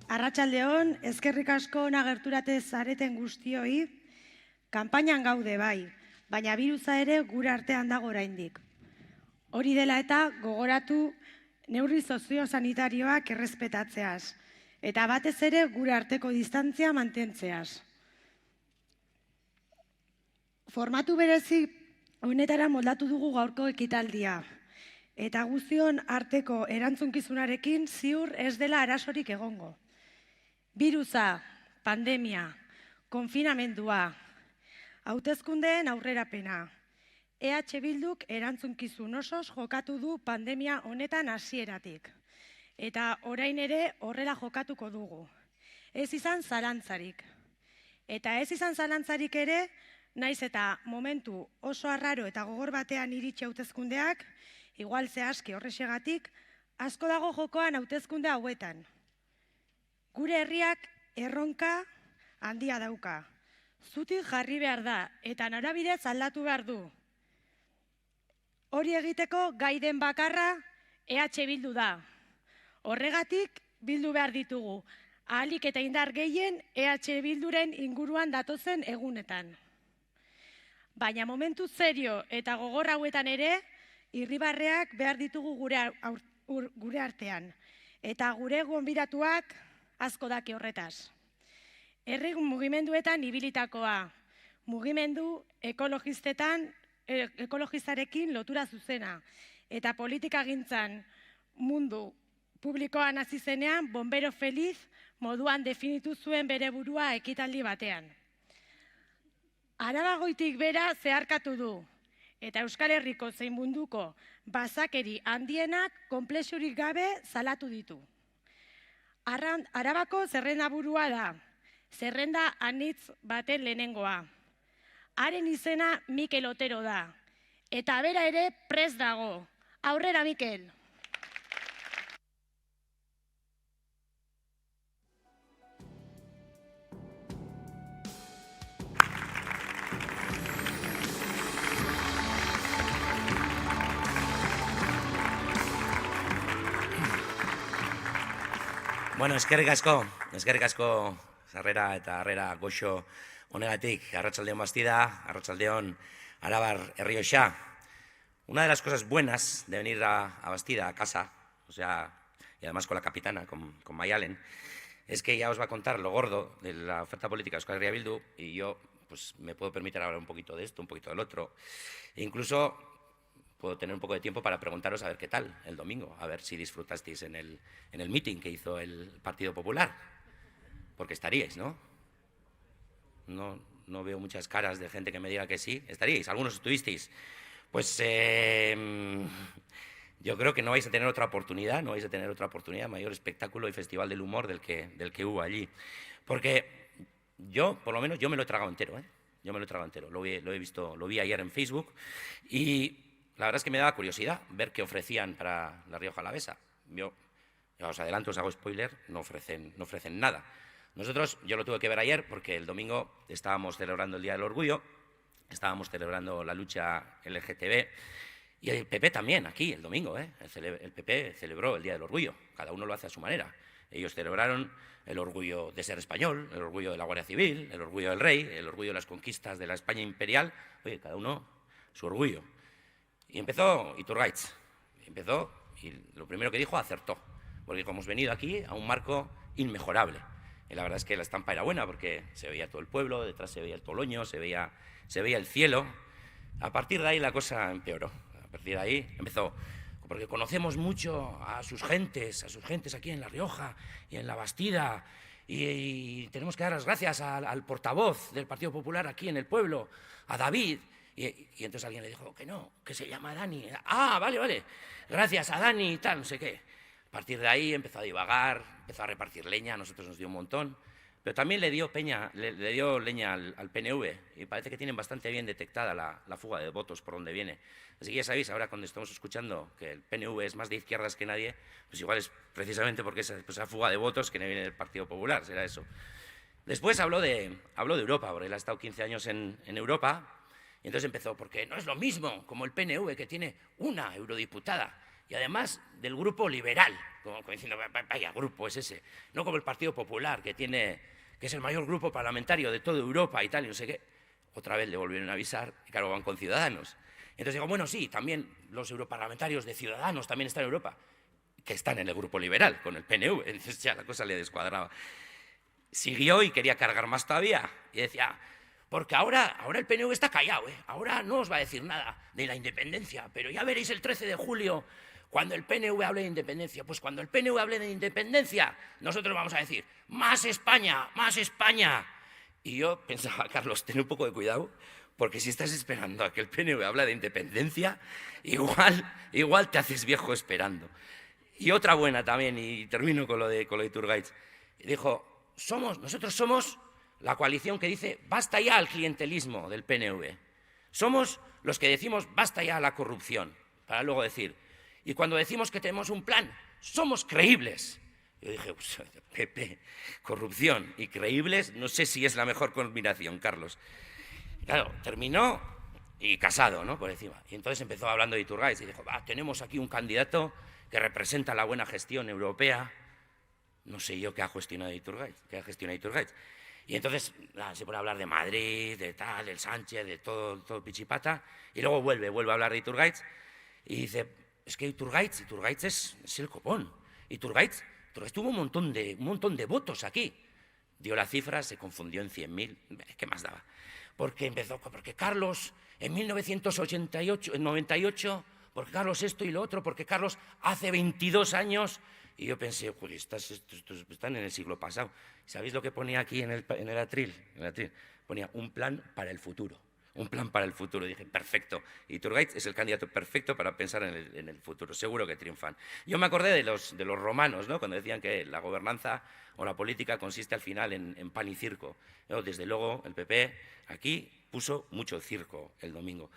Arratsaldeon, eskerrik asko ona gerturate zareten guztioi. Kanpainan gaude bai, baina birusa ere gure artean dago oraindik. Hori dela eta gogoratu neurri soziosanitarioak errespetatzeaz, eta batez ere gure arteko distantzia mantentzeaz. Formatu berezi honetara moldatu dugu gaurko ekitaldia, eta guztion arteko erantzunkizunarekin ziur ez dela arazorik egongo. Birusa, pandemia, konfinamendua, hauteskundeen aurrerapena. EH Bilduk erantzunkizun osoz jokatu du pandemia honetan hasieratik. Eta orain ere horrela jokatuko dugu. Ez izan zalantzarik. Eta ez izan zalantzarik ere, naiz eta momentu oso arraro eta gogor batean iritsi hauteskundeak, igual zehazki horrexegatik, asko dago jokoan hauteskunde hauetan. Gure herriak erronka handia dauka. Zutik jarri behar da eta norabidez aldatu behar du. Hori egiteko gai den bakarra EH Bildu da. Horregatik bildu behar ditugu. Ahalik eta indar gehien EH Bilduren inguruan datozen egunetan. Baina momentu serio eta gogor hauetan ere, irribarreak behar ditugu gure artean. Eta gure gonbidatuak asko daki horretaz. Herri mugimenduetan ibilitakoa, mugimendu ekologistarekin lotura zuzena, eta politikagintzan mundu publikoan hasi zenean bombero feliz moduan definitu zuen bere burua ekitaldi batean. Arabagoitik bera zeharkatu du, eta Euskal Herriko zein munduko bazakeri handienak konplexurik gabe salatu ditu. Arabako zerrenda burua da, zerrenda anitz baten lehenengoa. Haren izena Mikel Otero da, eta bera ere prest dago. Aurrera, Mikel! Bueno, eskerrik asko sarrera eta harrera goxo honegatik. Arratsaldeon Bastida, arratsaldeon Arabar Errioxa. Una de las cosas buenas de venir a Bastida, a casa, o sea, y además con la capitana, con Mayalen, es que ya os va a contar lo gordo de la oferta política de Euskal Herria Bildu y yo pues me puedo permitir hablar un poquito de esto, un poquito del otro. E incluso puedo tener un poco de tiempo para preguntaros a ver qué tal el domingo, a ver si disfrutasteis en el meeting que hizo el Partido Popular, porque estaríais, ¿no? No veo muchas caras de gente que me diga que sí, estaríais, algunos estuvisteis. Pues yo creo que no vais a tener otra oportunidad, mayor espectáculo y festival del humor del que hubo allí. Porque yo, por lo menos, yo me lo he tragado entero, ¿eh? Yo me lo he tragado entero, lo he visto, lo vi ayer en Facebook y la verdad es que me daba curiosidad ver qué ofrecían para la Rioja Alavesa. Yo os adelanto, os hago spoiler, no ofrecen nada. Nosotros, yo lo tuve que ver ayer porque el domingo estábamos celebrando el Día del Orgullo, estábamos celebrando la lucha LGTB y el PP también, aquí, el domingo, ¿eh? El PP celebró el Día del Orgullo, cada uno lo hace a su manera. Ellos celebraron el orgullo de ser español, el orgullo de la Guardia Civil, el orgullo del rey, el orgullo de las conquistas de la España imperial. Oye, cada uno su orgullo. Y empezó Iturgaiz, y lo primero que dijo acertó, porque hemos venido aquí a un marco inmejorable. Y la verdad es que la estampa era buena porque se veía todo el pueblo, detrás se veía el Toloño, se veía el cielo. A partir de ahí la cosa empeoró, a partir de ahí empezó, porque conocemos mucho a sus gentes aquí en La Rioja y en la Bastida, y tenemos que dar las gracias al portavoz del Partido Popular aquí en el pueblo, a David. Y entonces alguien le dijo que no, que se llama Dani. Ah, vale, gracias a Dani y tal, no sé qué. A partir de ahí empezó a divagar, empezó a repartir leña, a nosotros nos dio un montón. Pero también le dio leña al PNV y parece que tienen bastante bien detectada la fuga de votos por donde viene. Así que ya sabéis, ahora cuando estamos escuchando que el PNV es más de izquierdas que nadie, pues igual es precisamente porque esa fuga de votos que no viene del Partido Popular, será eso. Después habló de Europa, porque él ha estado 15 años en Europa. Y entonces empezó, porque no es lo mismo como el PNV, que tiene una eurodiputada. y además del grupo liberal, como diciendo, vaya grupo es ese, no como el Partido Popular, que es el mayor grupo parlamentario de toda Europa y tal, y no sé qué. Otra vez le volvieron a avisar, y claro, van con Ciudadanos. Entonces digo, bueno, sí, también los europarlamentarios de Ciudadanos también están en Europa, que están en el grupo liberal, con el PNV, entonces ya la cosa le descuadraba. Siguió y quería cargar más todavía, y decía, porque ahora el PNV está callado, ahora no os va a decir nada de la independencia, pero ya veréis el 13 de julio, cuando el PNV hable de independencia. Pues cuando el PNV hable de independencia, nosotros vamos a decir, ¡más España, más España! Y yo pensaba, Carlos, ten un poco de cuidado, porque si estás esperando a que el PNV hable de independencia, igual te haces viejo esperando. Y otra buena también, y termino con lo de Iturgaiz. Dijo, nosotros somos la coalición que dice, basta ya al clientelismo del PNV. Somos los que decimos, basta ya a la corrupción, para luego decir, y cuando decimos que tenemos un plan, somos creíbles. Yo dije, pues, PP, corrupción y creíbles, no sé si es la mejor combinación, Carlos. Claro, terminó y casado, ¿no? Por encima. Y entonces empezó hablando de Iturgaiz y dijo, tenemos aquí un candidato que representa la buena gestión europea. No sé yo qué ha gestionado Iturgaiz, Y entonces se pone a hablar de Madrid, de tal, del Sánchez, de todo pichipata, y luego vuelve a hablar de Iturgaiz y dice, es que Iturgaiz es el copón. Iturgaiz tuvo un montón de votos aquí. Dio la cifra, se confundió en 100.000, ¿qué más daba? Porque Carlos en 98, porque Carlos esto y lo otro, porque Carlos hace 22 años, y yo pensé, estos están en el siglo pasado. ¿Sabéis lo que ponía aquí en el atril? Ponía un plan para el futuro. Un plan para el futuro. Y dije, perfecto. Iturgaiz es el candidato perfecto para pensar en el futuro. Seguro que triunfan. Yo me acordé de los romanos, ¿no? Cuando decían que la gobernanza o la política consiste al final en pan y circo. Desde luego, el PP aquí puso mucho circo el domingo.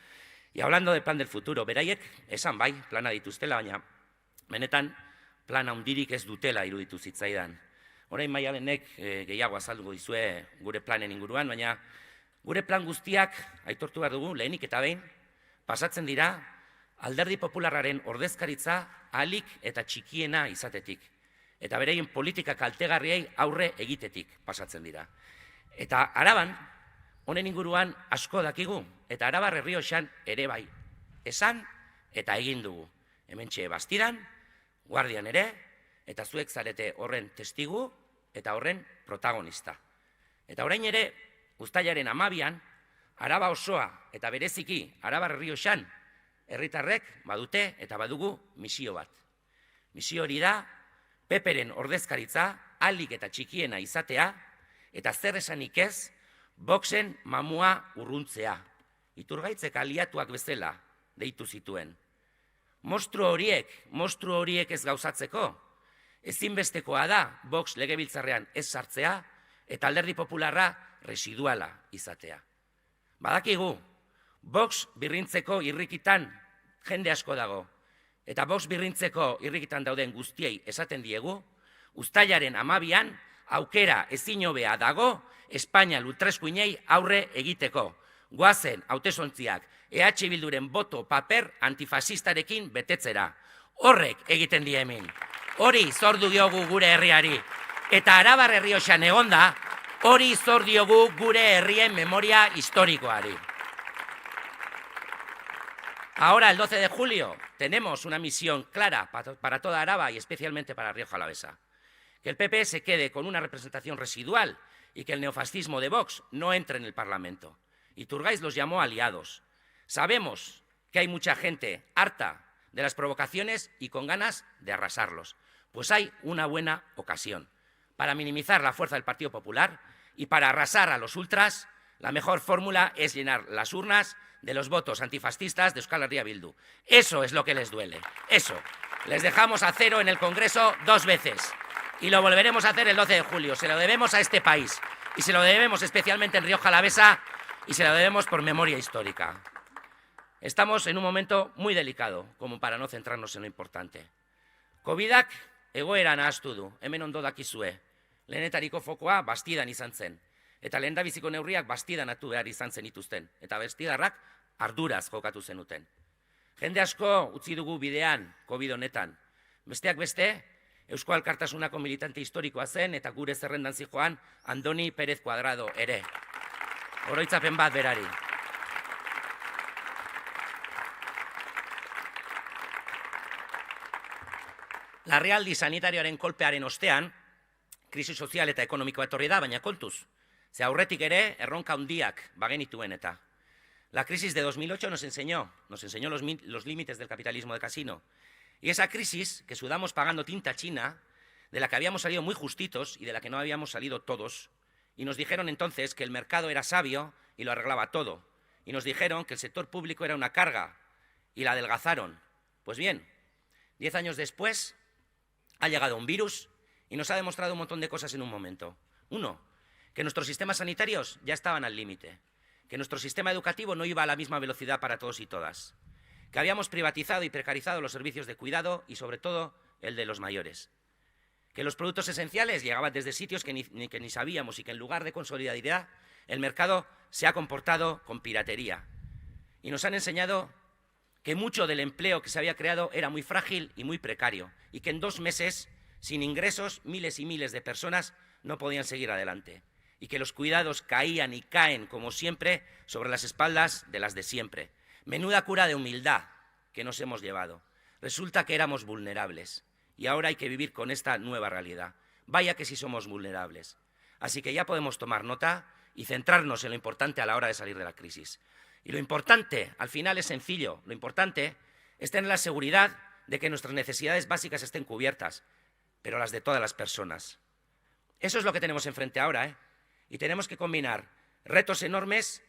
Y hablando del plan del futuro, beraiek esan bai, plana dituztela, baina benetan plana handirik ez dutela iruditu zitzaidan. Orain Maialenek gehiago azalduko dizue gure planen inguruan, baina gure plan guztiak, aitortu behar dugu, lehenik eta behin, pasatzen dira Alderdi Popularraren ordezkaritza ahalik eta txikiena izatetik. Eta bereien politika kaltegarriei aurre egitetik pasatzen dira. Eta Araban, honen inguruan asko dakigu, eta Arabar Errioxan ere bai. Esan eta egin dugu. Hementxe Bastidan, Guardian ere, eta zuek zarete horren testigu eta horren protagonista. Eta orain ere, uztailaren 12an, Araba osoa eta bereziki Arabar Errioxan herritarrek badute eta badugu misio bat. Misio hori da, PPren ordezkaritza ahalik eta txikiena izatea eta zer esanik ez, Voxen mamua urruntzea. Iturgaitzek aliatuak bezala deitu zituen. Monstru horiek ez gauzatzeko, ezinbestekoa da Vox legebiltzarrean ez sartzea eta Alderdi Popularra residuala izatea. Badakigu, Vox birrintzeko irrikitan jende asko dago, eta Vox birrintzeko irrikitan dauden guztiei esaten diegu, uztailaren 12an aukera ezin hobea dago Espainia lutreskuinei aurre egiteko. Goazen hautesontziak EH Bilduren boto paper antifasistarekin betetzera. Horrek egiten die hemen. Hori zor diogu gure herriari. Eta Arabar Errioxan egonda, hori zor diogu gure herrien memoria historikoari. Ahora, el 12 de julio, tenemos una misión clara para toda Araba y especialmente para Rioja Alavesa. Que el PP se quede con una representación residual y que el neofascismo de Vox no entre en el Parlamento. Iturgaiz los llamó aliados. Sabemos que hay mucha gente harta de las provocaciones y con ganas de arrasarlos. Pues hay una buena ocasión. Para minimizar la fuerza del Partido Popular y para arrasar a los ultras, la mejor fórmula es llenar las urnas de los votos antifascistas de Euskal Herria Bildu. Eso es lo que les duele. Eso. Les dejamos a cero en el Congreso 2 veces. Y lo volveremos a hacer el 12 de julio. Se lo debemos a este país. Y se lo debemos especialmente en Rioja Alavesa. Y se lo debemos por memoria histórica. Estamos en un momento muy delicado, como para no centrarnos en lo importante. Covidak egoera nahaztu du. Hemen ondo dakizue. Lehenetariko fokoa Bastidan izan zen. Eta lehendabiziko neurriak Bastidan hartu behar izan zen ituzten. Eta bastidarrak arduraz jokatu zenuten. Jende asko utzi dugu bidean COVID honetan. Besteak beste, Eusko Alkartasunako militante historikoa zen eta gure zerrendan zijoan Andoni Pérez Cuadrado ere. Oroitzapen bat berari. Larrialdi sanitarioaren kolpearen ostean, krisi sozial eta ekonomikoa etorri da, baina kontuz. Ze aurretik ere, erronka handiak bagenituen eta. La crisis de 2008 nos enseñó los límites del capitalismo de casino. Y esa crisis que sudamos pagando tinta china, de la que habíamos salido muy justitos y de la que no habíamos salido todos, y nos dijeron entonces que el mercado era sabio y lo arreglaba todo. Y nos dijeron que el sector público era una carga y la adelgazaron. Pues bien, 10 años después ha llegado un virus y nos ha demostrado un montón de cosas en un momento. Uno, que nuestros sistemas sanitarios ya estaban al límite, que nuestro sistema educativo no iba a la misma velocidad para todos y todas, que habíamos privatizado y precarizado los servicios de cuidado y sobre todo el de los mayores, que los productos esenciales llegaban desde sitios que ni sabíamos y que en lugar de con solidaridad el mercado se ha comportado con piratería. Y nos han enseñado que mucho del empleo que se había creado era muy frágil y muy precario y que en 2 meses, sin ingresos, miles y miles de personas no podían seguir adelante y que los cuidados caían y caen, como siempre, sobre las espaldas de las de siempre. Menuda cura de humildad que nos hemos llevado. Resulta que éramos vulnerables y ahora hay que vivir con esta nueva realidad. Vaya que sí somos vulnerables. Así que ya podemos tomar nota y centrarnos en lo importante a la hora de salir de la crisis. Y lo importante, al final, es sencillo. Lo importante es tener la seguridad de que nuestras necesidades básicas estén cubiertas, pero las de todas las personas. Eso es lo que tenemos enfrente ahora, ¿eh? Y tenemos que combinar retos enormes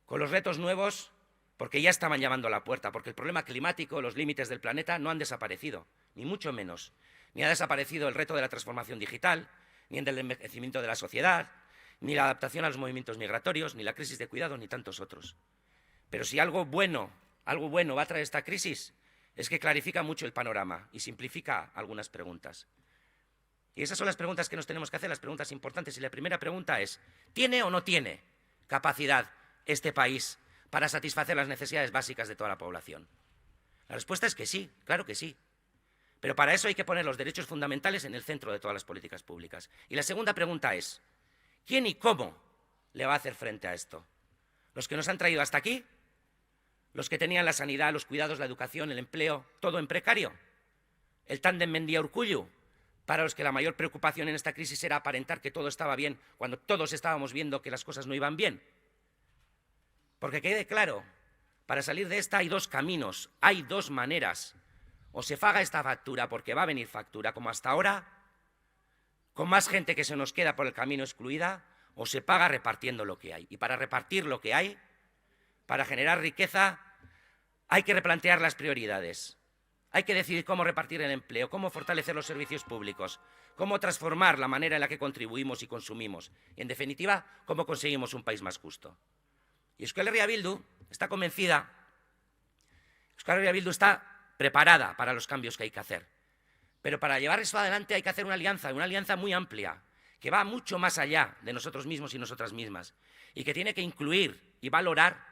con los retos nuevos, porque ya estaban llamando a la puerta, porque el problema climático, los límites del planeta no han desaparecido, ni mucho menos. Ni ha desaparecido el reto de la transformación digital, ni el del envejecimiento de la sociedad, ni la adaptación a los movimientos migratorios, ni la crisis de cuidado, ni tantos otros. Pero si algo bueno va a traer esta crisis, es que clarifica mucho el panorama y simplifica algunas preguntas. Y esas son las preguntas que nos tenemos que hacer, las preguntas importantes. Y la primera pregunta es, ¿tiene o no tiene capacidad este país para satisfacer las necesidades básicas de toda la población? La respuesta es que sí, claro que sí. Pero para eso hay que poner los derechos fundamentales en el centro de todas las políticas públicas. Y la segunda pregunta es, ¿quién y cómo le va a hacer frente a esto? ¿Los que nos han traído hasta aquí? ¿Los que tenían la sanidad, los cuidados, la educación, el empleo, todo en precario? ¿El tándem Mendia-Urkullu? Para los que la mayor preocupación en esta crisis era aparentar que todo estaba bien, cuando todos estábamos viendo que las cosas no iban bien. Porque quede claro, para salir de esta hay 2 caminos, hay 2 maneras. O se paga esta factura, porque va a venir factura, como hasta ahora, con más gente que se nos queda por el camino excluida, o se paga repartiendo lo que hay. Y para repartir lo que hay, para generar riqueza, hay que replantear las prioridades. Hay que decidir cómo repartir el empleo, cómo fortalecer los servicios públicos, cómo transformar la manera en la que contribuimos y consumimos. Y, en definitiva, cómo conseguimos un país más justo. Y Euskal Herria Bildu está convencida, Euskal Herria Bildu está preparada para los cambios que hay que hacer. Pero para llevar eso adelante hay que hacer una alianza muy amplia, que va mucho más allá de nosotros mismos y nosotras mismas, y que tiene que incluir y valorar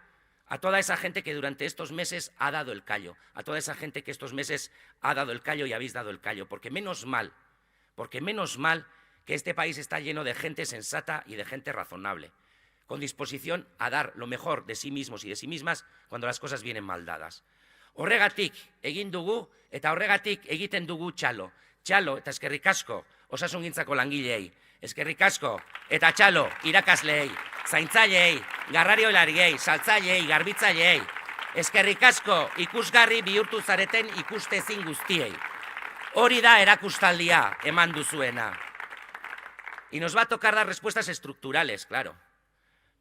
a toda esa gente que durante estos meses ha dado el callo, a toda esa gente que estos meses ha dado el callo y habéis dado el callo, porque menos mal que este país está lleno de gente sensata y de gente razonable, con disposición a dar lo mejor de sí mismos y de sí mismas cuando las cosas vienen mal dadas. Horregatik egin dugu eta horregatik egiten dugu txalo. Txalo eta eskerrik asko osasungintzako langileei. Eskerrik asko eta txalo irakasleei, zaintzaileei, garrariolariei, saltzaileei, garbitzaileei. Eskerrik asko ikusgarri bihurtu zareten ikustezin guztiei. Hori da erakustaldia eman duzuena. Y nos va a tocar dar respuestas estructurales, claro,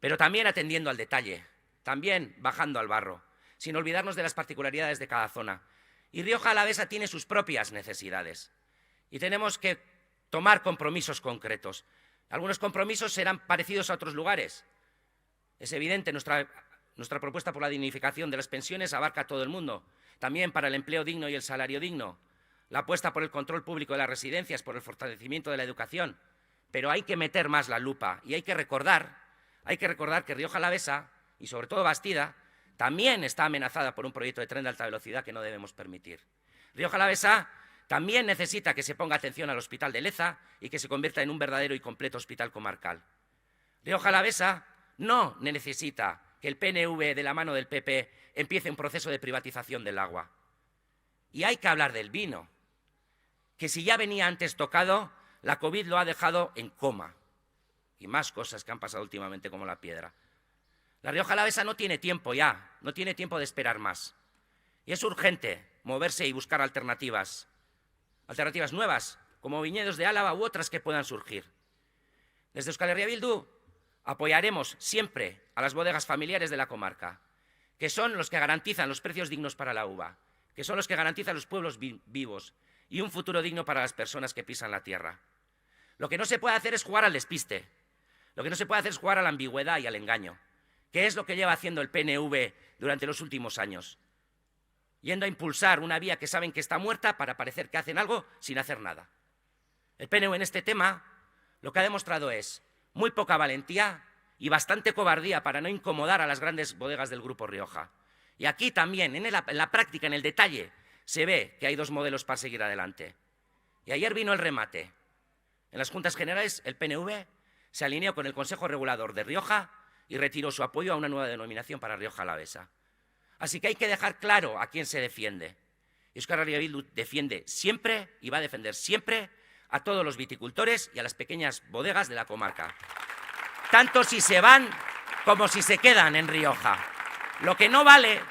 pero también atendiendo al detalle, también bajando al barro, sin olvidarnos de las particularidades de cada zona. Y Rioja Alavesa tiene sus propias necesidades y tenemos que tomar compromisos concretos. Algunos compromisos serán parecidos a otros lugares. Es evidente, nuestra propuesta por la dignificación de las pensiones abarca a todo el mundo, también para el empleo digno y el salario digno, la apuesta por el control público de las residencias, por el fortalecimiento de la educación, pero hay que meter más la lupa y hay que recordar que Rioja Alavesa, y sobre todo Bastida, también está amenazada por un proyecto de tren de alta velocidad que no debemos permitir. Rioja Alavesa también necesita que se ponga atención al Hospital de Leza y que se convierta en un verdadero y completo hospital comarcal. Rioja Alavesa no necesita que el PNV, de la mano del PP, empiece un proceso de privatización del agua. Y hay que hablar del vino, que si ya venía antes tocado, la COVID lo ha dejado en coma. Y más cosas que han pasado últimamente como la piedra. La Rioja Alavesa no tiene tiempo ya, no tiene tiempo de esperar más. Y es urgente moverse y buscar alternativas nuevas, como viñedos de Álava u otras que puedan surgir. Desde Euskal Herria Bildu apoyaremos siempre a las bodegas familiares de la comarca, que son los que garantizan los precios dignos para la uva, que son los que garantizan los pueblos vivos y un futuro digno para las personas que pisan la tierra. Lo que no se puede hacer es jugar al despiste, lo que no se puede hacer es jugar a la ambigüedad y al engaño, que es lo que lleva haciendo el PNV durante los últimos años, yendo a impulsar una vía que saben que está muerta para parecer que hacen algo sin hacer nada. El PNV en este tema lo que ha demostrado es muy poca valentía y bastante cobardía para no incomodar a las grandes bodegas del Grupo Rioja. Y aquí también, en la práctica, en el detalle, se ve que hay dos modelos para seguir adelante. Y ayer vino el remate. En las Juntas Generales, el PNV se alineó con el Consejo Regulador de Rioja y retiró su apoyo a una nueva denominación para Rioja Alavesa. Así que hay que dejar claro a quién se defiende. Euskal Herria Bildu defiende siempre y va a defender siempre a todos los viticultores y a las pequeñas bodegas de la comarca, tanto si se van como si se quedan en Rioja. Lo que no vale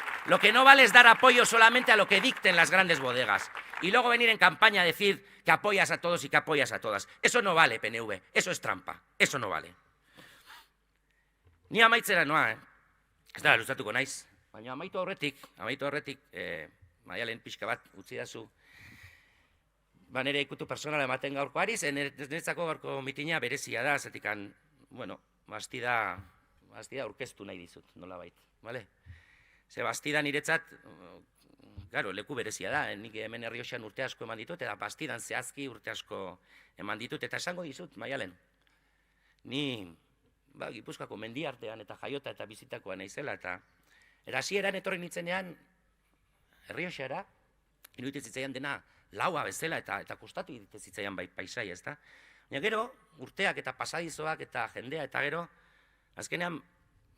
es dar apoyo solamente a lo que dicten las grandes bodegas y luego venir en campaña a decir que apoyas a todos y que apoyas a todas. Eso no vale, PNV, eso es trampa, eso no vale. Ni amaitzera noa, ez da, luzatuko naiz, baina amaitu horretik, Maialen pixka bat utzi dazu, nire ikutu personala ematen gaurkoari, zen niretzako gaurko mitina berezia da, zetikan, bueno, bastida aurkeztu nahi dizut, nolabait, bale? Ze bastida niretzat, claro, leku berezia da, nik hemen Errioxan urte asko eman ditut, eta bastidan zehazki urte asko eman ditut, eta esango dizut, Maialen, ni Gipuzkoako mendiartean eta jaiota eta bizitakoa naizela, eta hasieran etorri nintzenean Errioxara, iruditzen zitzaian dena laua bezala eta kostatu iruditzen zitzaian bai paisai, ezta? Baina gero, urteak eta pasadizoak eta jendea eta gero, azkenean,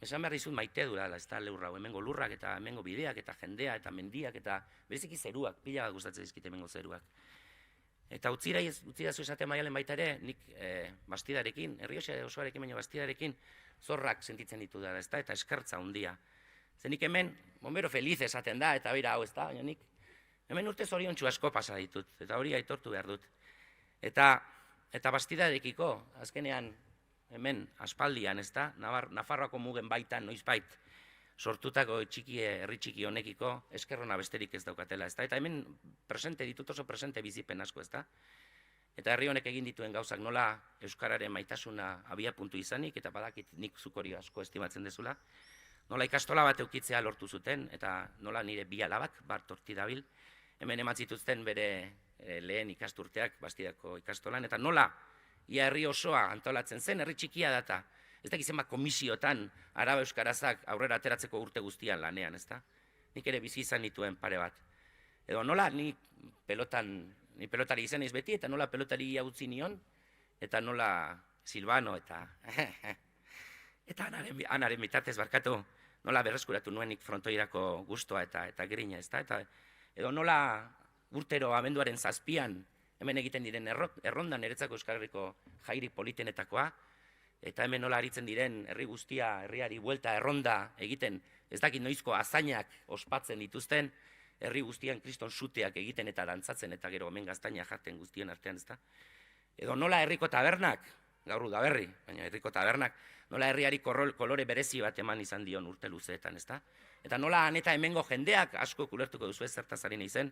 esan behar dizut maite durala, ez da lehurra, hemengo lurrak eta hemengo bideak eta jendea eta mendiak eta bereziki zeruak, pila bat gustatzen dizkit hemengo zeruak. Eta utzidazu esate Maialen baita ere, nik bastidarekin, Errioxa osoarekin baina bastidarekin, zorrak sentitzen ditu da, ezta? Eta eskertza handia. Zenik hemen, bombero feliz esaten da, eta bera hau, ezta? Baina nik, hemen urte zoriontsu asko pasa ditut, eta hori aitortu behar dut. Eta bastidarekiko, azkenean, hemen, aspaldian, ezta? Nafarroako mugen baitan, noizbait, sortutako herri txiki honekiko, eskerrona besterik ez daukatela, ezta? Eta hemen presente ditut, oso presente bizipen asko, ezta? Eta herri honek egin dituen gauzak nola euskararen maitasuna abiapuntu izanik, eta badakit nik zuk hori asko estimatzen dezula, nola ikastola bat eukitzea lortu zuten, eta nola nire bi alabak, bat horti dabil, hemen eman zituzten bere lehen ikasturteak bastidako ikastolan, eta nola ia herri osoa antolatzen zen, herri txikia data, ez dakit zenbat komisiotan araba euskarazak aurrera ateratzeko urte guztian lanean, ezta? Nik ere bizi izan nituen pare bat. Edo nola ni pelotari izan ez beti, eta nola pelotari ia utzi nion, eta nola Silvano eta anaren bitartez barkatu, nola berreskuratu nuenik frontoirako gustoa eta grina, ezta? Edo nola urtero abenduaren 7an hemen egiten diren errondan niretzako Euskal Herriko jairi politenetakoa, eta hemen nola aritzen diren herri guztia, herriari buelta erronda egiten, ez dakit noizko azainak ospatzen dituzten, herri guztian kriston suteak egiten eta dantzatzen, eta gero hemen gaztaina jaten guztien artean, ezta? Edo nola herriko tabernak, gaur udaberri, baina herriko tabernak, nola herriari kolore berezi bat eman izan dion urte luzeetan, ezta? Eta nola han eta hemengo jendeak, asko kulertuko duzu ez zertaz ari naizen,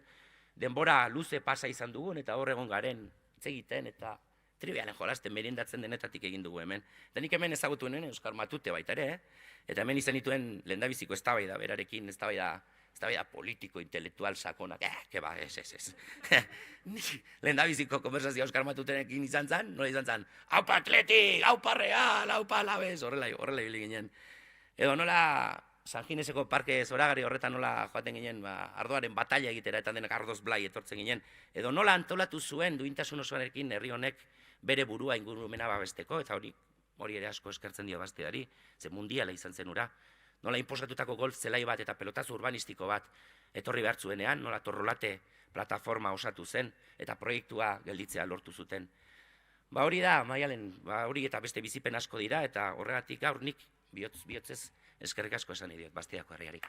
denbora luze pasa izan dugun, eta hor egon garen hitz egiten, eta trivialen jolasten merindatzen denetatik egin dugu hemen. Eta nik hemen ezagutu nuen Euskal Matute baita ere, eta hemen izan dituen lehendabiziko eztabaida berarekin, eztabaida politiko, intelektual, sakonak, keba, ez. Lehendabiziko konversazioa Euskal Matutenekin izan zen, nola izan zen, haupa Atletik, haupa Real, haupa Alaves, horrela ibili ginen. Edo nola San Gineseko parke zoragarri horretan nola joaten ginen, ardoaren batalla egitera eta denak ardoz blai etortzen ginen, edo nola antolatu zuen duintasun osoarekin herri honek bere burua ingurumena babesteko, eta hori ere asko eskertzen dio Bastiari, ze mundiala izan zen ura, nola inposatutako golf zelai bat eta pelotazo urbanistiko bat etorri behar zuenean, nola Torrolate plataforma osatu zen, eta proiektua gelditzea lortu zuten. Hori da, Maialen, hori eta beste bizipen asko dira, eta horregatik gaur nik bihotzez eskerrik asko esan idiot Bastiako herriari.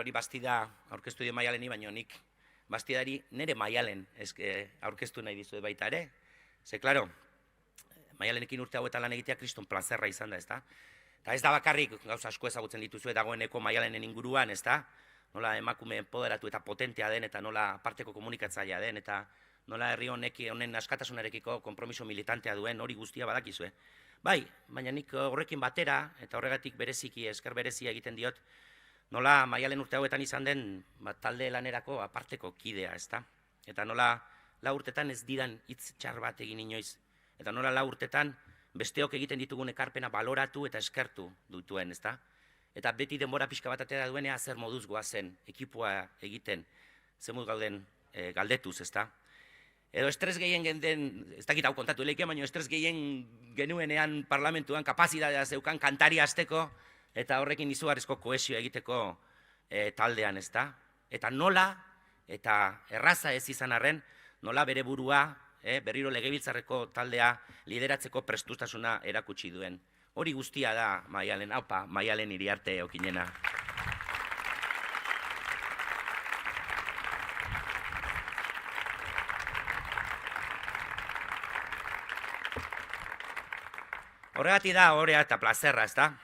Hori Bastida aurkeztu dio Maialeni, baina nik Bastidari nire Maialen aurkeztu nahi dizuet baita ere. Ze, klaro, Maialenekin urte hauetan lan egitea kriston plazerra izan da, ezta? Eta ez da bakarrik gauza asko ezagutzen dituzue dagoeneko Maialenen inguruan, ezta? Nola emakume empoderatu eta potentea den, eta nola parteko komunikatzailea den, eta nola herri honen askatasunarekiko konpromiso militantea duen, hori guztia badakizue. Bai, baina nik horrekin batera, eta horregatik bereziki, esker berezia egiten diot, nola Maialen urte hauetan izan den talde lanerako aparteko kidea, ezta? Eta nola 4 urtetan ez didan hitz txar bat egin inoiz. Eta nola 4 urtetan besteok egiten ditugun ekarpena baloratu eta eskertu dutuen, ezta? Eta beti denbora pixka bat atera duenea zer moduz goazen ekipoa egiten, zemuz gauden galdetuz, ezta? Edo estres gehien genden, ez dakit hau kontatu eleike, baina estres gehien genuenean parlamentuan kapazitatea zeukan kantari hasteko, eta horrekin izugarrizko kohesioa egiteko taldean, ezta? Eta nola, eta erraza ez izan arren, nola bere burua, berriro legebiltzarreko taldea lideratzeko prestustasuna erakutsi duen. Hori guztia da Maialen, haupa, Maialen Iriarte okinena. Horregatik da, horea eta plazerra, ezta?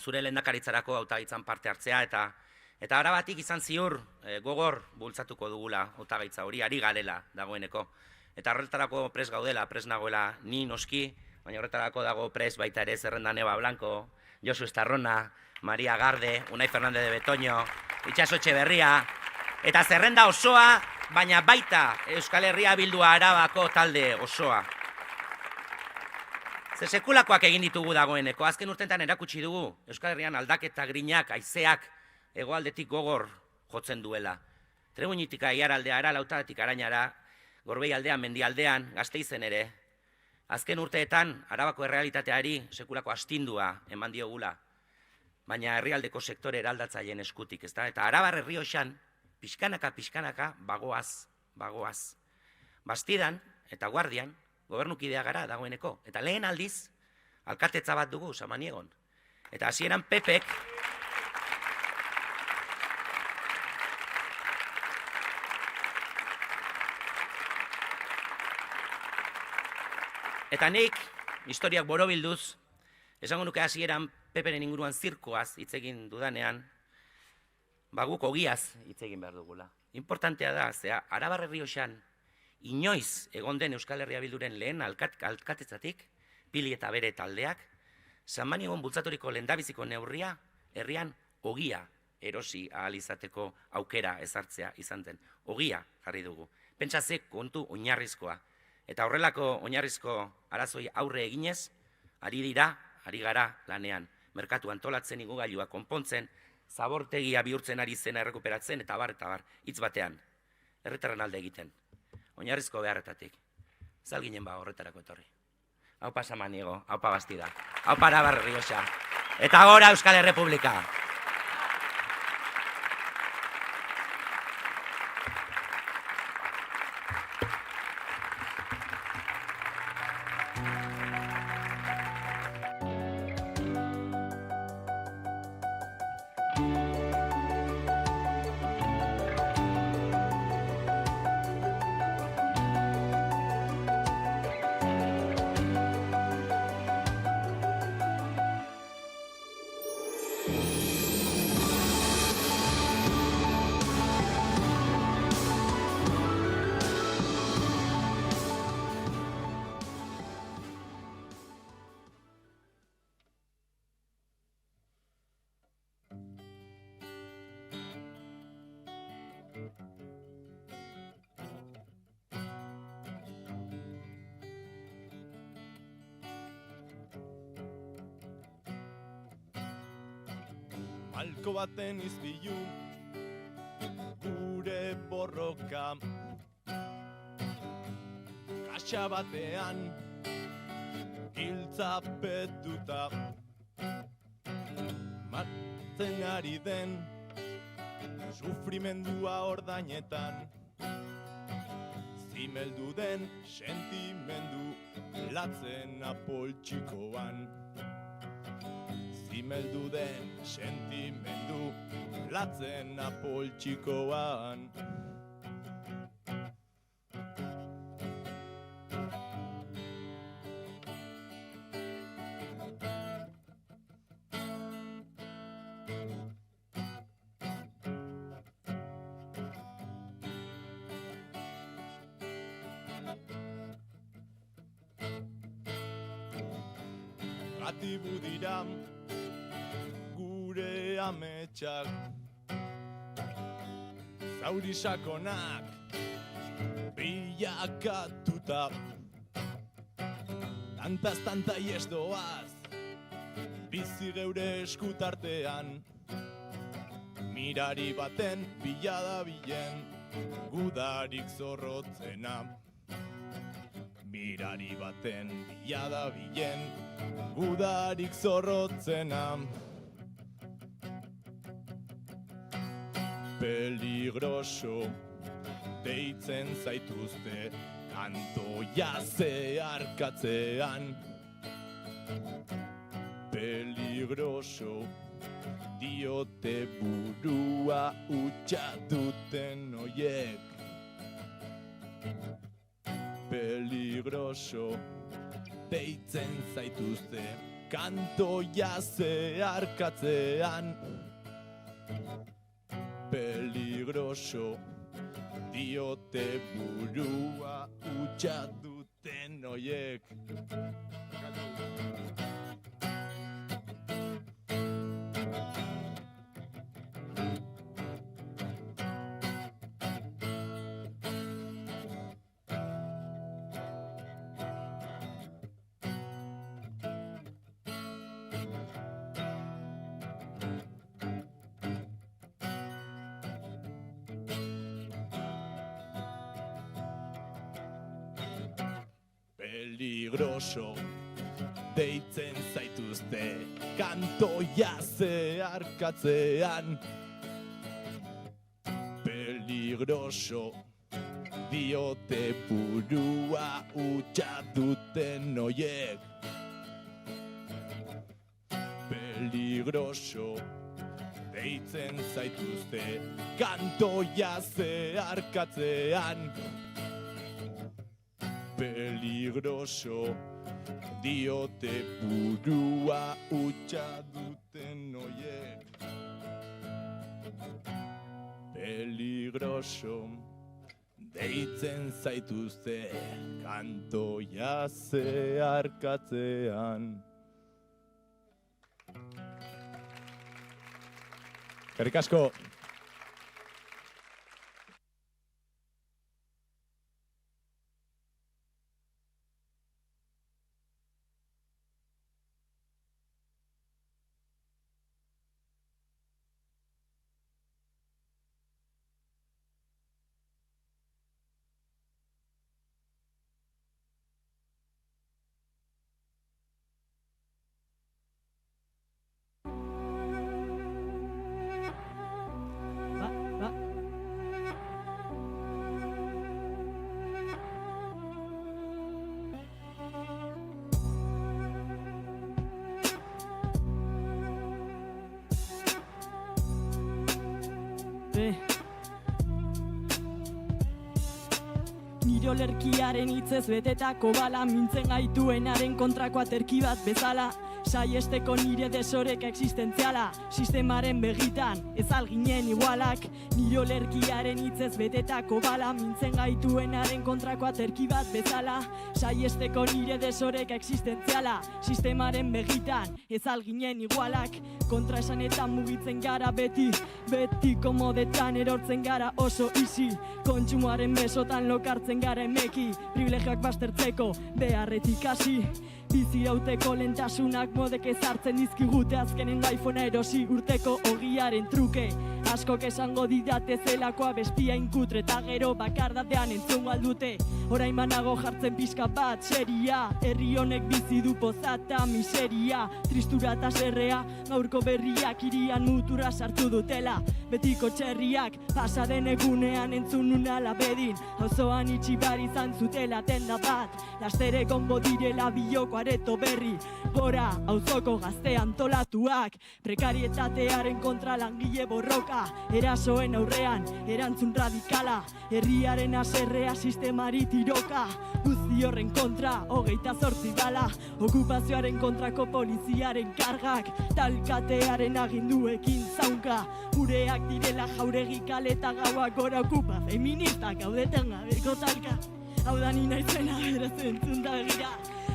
Zure lehendakaritzarako hautagaitzan parte hartzea, eta arabatik izan ziur gogor bultzatuko dugula hautagaitza hori, ari garela dagoeneko. Eta horretarako pres gaudela, pres nagoela ni noski, baina horretarako dago pres baita ere zerrendan Eba Blanco, Josu Estarrona, Maria Garde, Unai Fernandez de Betoño, Itxaso Etxeberria, eta zerrenda osoa, baina baita Euskal Herria Bildua Arabako talde osoa. Ze sekulakoak egin ditugu dagoeneko, azken urteetan erakutsi dugu Euskal Herrian aldaketa grinak, haizeak hegoaldetik gogor jotzen duela. Trebuñitik Aiaraldeara, Lautadatik Arañara, Gorbei aldean, Mendialdean, Gasteizen ere. Azken urteetan, Arabako errealitateari sekulako astindua eman diogula, baina herrialdeko sektore eraldatzaileen eskutik, ezta? Eta Arabar Errioxan, pixkanaka, bagoaz. Bastidan eta Guardian, gobernukidea gara dagoeneko. Eta lehen aldiz, alkatetza bat dugu, Samaniegon. Eta hasieran Pepek, eta nik, historiak borobilduz, esango nuke hasieran Peperen inguruan zirkoaz hitz egin dudanean, guk ogiaz hitz egin behar dugula. Importantea da, zera, Arabar Errioxan, inoiz egon den Euskal Herria Bilduren lehen alkatetzatik, Pili eta bere taldeak, Samaniegon bultzaturiko lehendabiziko neurria, herrian ogia erosi ahal izateko aukera ezartzea izan den. Ogia jarri dugu. Pentsa ze kontu oinarrizkoa. Eta horrelako oinarrizko arazoi aurre eginez, ari gara lanean. Merkatu antolatzen, igogailua konpontzen, zabortegia bihurtzen ari zena errekuperatzen, eta bar, hitz batean. Herritarren alde egiten. Oinarrizko beharretatik. Zalginen horretarako etorri. Haupa Samaniego, haupa Bastida, haupa Arabar Errioxa. Eta gora Euskal Errepublika. malko baten izpilu, gure borroka. Kaxa batean, giltzapetuta, martzen ari den, sufrimendua ordainetan, zimeldu den sentimendu latzen apoltxikoan. Zimeldu den sentimendu latzen apoltxikoan. Gatibu dira gure ametsak, zauri sakonak bilakatuta, tantaz tanta ies doaz, bizi geure eskutartean, mirari baten bilada bilen, gudarik zorrotzena. Mirari baten bilada bilen, gudarik zorrotzena. Peligroso deitzen zaituzte kantoia zeharkatzean. Peligroso diote burua hutsa duten oiek. Peligroso deitzen zaituzte kantoia zeharkatzean. Peligroso diote burua hutsa duten oiek. Peligroso deitzen zaituzte kantoia zeharkatzean. Peligroso diote burua hutsa duten oiek. Peligroso deitzen zaituzte kantoia zeharkatzean. Peligroso diote burua hutsa duten oiek. Peligroso deitzen zaituzte kantoia zeharkatzean. Eskerrik asko. Nire olerkiaren hitzez betetako bala, mintzen gaituenaren kontrako aterki bat bezala, saiesteko nire desoreka existentziala, sistemaren begitan ez alginen igualak. Nire olerkiaren hitzez betetako bala, mintzen gaituenaren kontrako aterki bat bezala, saiesteko nire desoreka existentziala, sistemaren begitan ez alginen igualak. Kontra esanetan mugitzen gara beti, beti komodetan erortzen gara oso easy. Kontsumoaren besotan lokartzen gara emeki, privilegioak baztertzeko beharretik hasi. Bizirauteko lentasunak modek ezartzen dizkigute azkenen iPhonea erosi urteko ogiaren truke. Askok esango didate zelakoa bestia inkutre eta gero bakardadean entzun galdute. Orain banago jartzen pixka bat seria, herri honek bizi du pozata miseria. Tristura eta serrea, gaurko berriak irian mutura sartu dutela. Betiko txerriak, pasaden egunean entzun unala bedin. Auzoan itxibar izan zutela tenda bat, lastere konbo direla bioko areto berri. Gora, auzoko gazte antolatuak, prekarietatearen kontra langile borroka. Erasoen aurrean, erantzun radikala, herriaren aserrea sistemari tiroka. Guzti horren kontra, 28 bala, okupazioaren kontrako poliziaren kargak, talkatearen aginduekin zaunka. Gureak direla jauregi kale eta gauak gora okupa, feministak gaudeten gabeko talka. Hau da ni naizena beraz entzun da begira.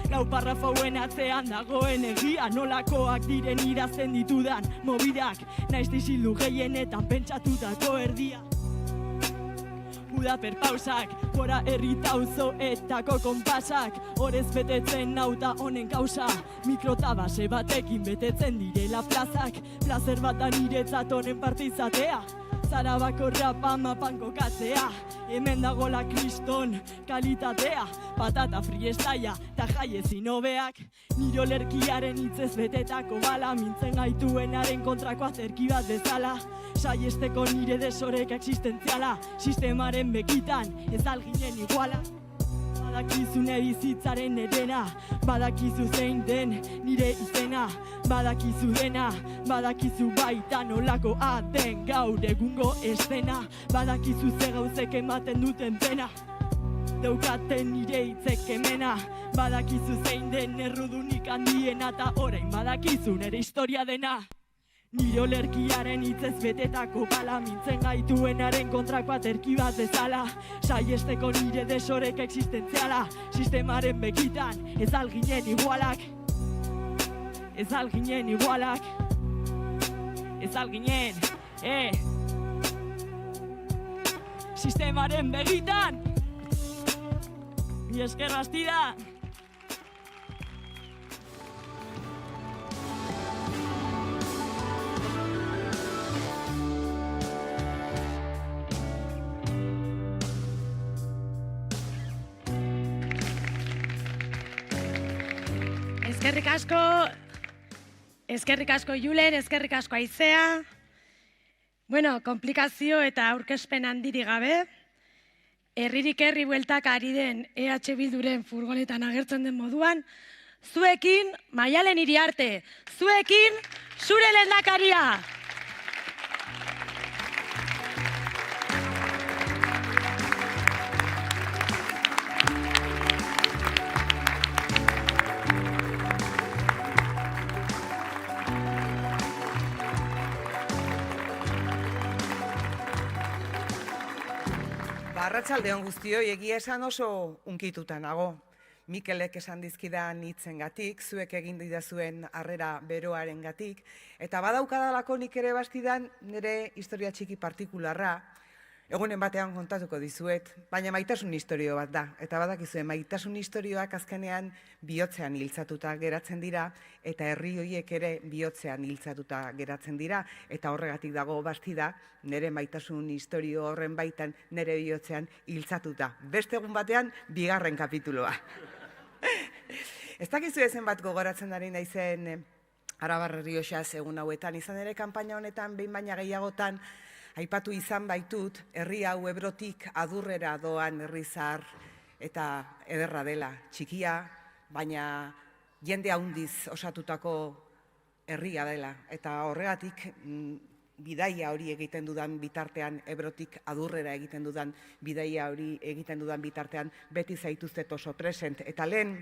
Lau parrafauen atzean dagoen egia, nolakoak diren idazten ditudan mobidak, naiz dizildu gehienetan pentsatutako erdia. Udaper pausak, gora herrita auzoetako konpasak, horez betetzen nauta honen kausa, mikrotabase batekin betetzen direla plazak, plazer bat da niretzat honen parte izatea. Zarabako rapa mapan kokatzea, hemen dagola kriston kalitatea, patata friestaia eta jaiezin hobeak. Nire olerkiaren hitzez betetako bala, mintzen gaituenaren kontrako aterki bat bezala. Saiesteko nire desorek existentziala, sistemaren bekitan ez alginen iguala. Badakizune bizitzaren edena, badakizu zein den nire izena. Badakizu dena, badakizu baita nolakoa den gaur egungo eszena. Badakizu ze gauzek ematen duten pena, daukaten nire hitzek hemena. Badakizu zein den errudunik handiena, eta orain badakizu nire historia dena. Nire olerkiaren hitzez betetako bala, mintzen gaituenaren kontrako aterki bat bezala. Saiesteko nire desorek existentziala, sistemaren bekitan ez alginen igualak. Ez alginen igualak. Ez alginen, sistemaren begitan. Mi esker bastida. Eskerrik asko Julen, eskerrik asko Aizea. Bueno, komplikazio eta aurkezpen handirik gabe, herririk herri bueltak ari den EH Bilduren furgonetan agertzen den moduan, zuekin Maialen Iriarte, zuekin zure lehendakaria. Arratsaldeon guztioi, egia esan oso unkituta nago. Mikelek esan dizkidan hitzengatik, zuek egin didazuen harrera beroarengatik, eta badaukadalako nik ere bastidan nire historia txiki partikularra, egunen batean kontatuko dizuet, baina maitasun historio bat da. Eta badakizue, maitasun historioak azkenean bihotzean hiltzatuta geratzen dira, eta herri horiek ere bihotzean hiltzatuta geratzen dira, eta horregatik dago bastida, nire maitasun historio horren baitan nire bihotzean hiltzatuta. Beste egun batean, 2. kapituloa. Ez dakizu ezen bat gogoratzen ari naizen Arabar Errioxaz egun hauetan, izan ere kanpaina honetan behin baina gehiagotan, aipatu izan baitut, herri hau Ebrotik Adurrera doan herri zahar eta ederra dela, txikia, baina jende handiz osatutako herria dela. Eta horregatik bidaia hori egiten dudan bitartean, Ebrotik Adurrera egiten dudan bidaia hori egiten dudan bitartean, beti zaituztet oso present. Eta lehen,